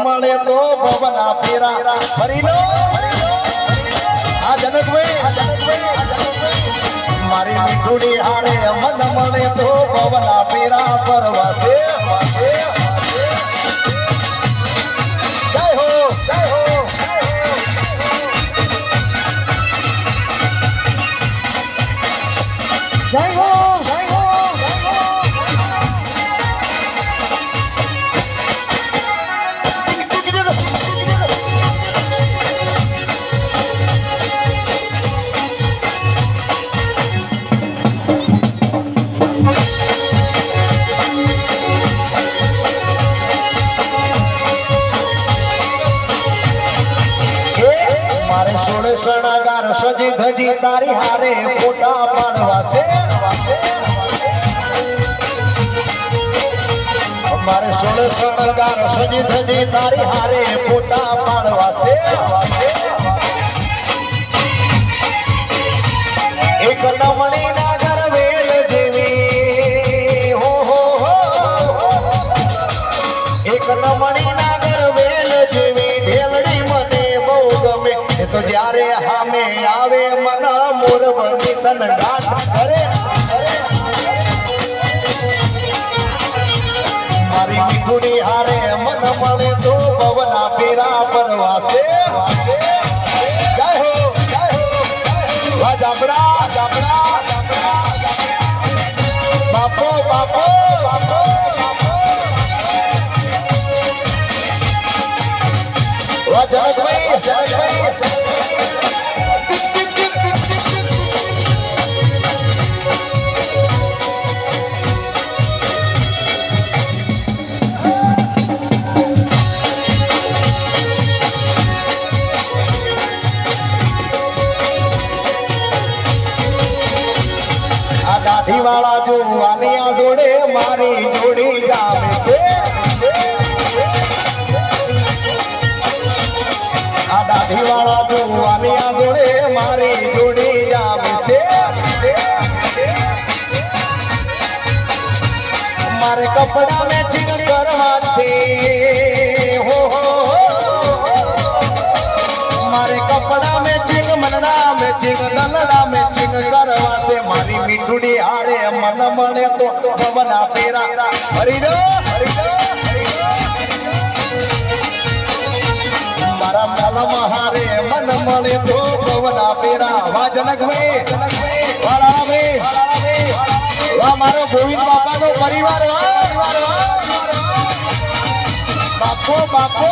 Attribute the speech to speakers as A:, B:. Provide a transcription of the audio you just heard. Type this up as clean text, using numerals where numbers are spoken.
A: મળે તો ભવના ફેરા ફરી લો આ જનકભાઈ મારી મીઠુડી હારે મન મળે તો ભવના ફેરા પરવાસે જય હો જય હો
B: જય હો
A: શણગાર સજી ધજી તારી હારે ફોટા પાડવાસે મારે શણગાર સજી ધજી તારી હારે ફોટા પાડવાસે એક નમણી ના ગરવેલ જેવી હો હો હો એક નમણી ના ગરવેલ જેવી ઢેલડી મને બહુ ગમે તો જ્યારે હામે આવે મન મોર બની તન ગાંઠ કરે મારી મીઠુડી હારે મન મળે તો ભવના ફેરા પરવાસે જય હો વાહ જાબડા જાબડા બાપો બાપો બાપો વાહ જનકભાઈ વાળા જોવાનિયા જોડે મારી જોડી જામે છે આ દાઢી વાળા જોવાનિયા જોડે મારી જોડી જામે છે મારે કપડા મેચિંગ કરવા છે હો હો મારે કપડા મેચિંગ મનડા મેચિંગ દલડા મેચિંગ કરવા છે મારી મીઠુડી હારે મન મળે તો ભવના ફેરા હરી દો મારા મલમ હારે મન મળે તો ભવના ફેરા વાહ જનકભાઈ વાળાભાઈ વાહ મારો ગોવિંદ બાપાનો પરિવાર વાહ બાપો બાપો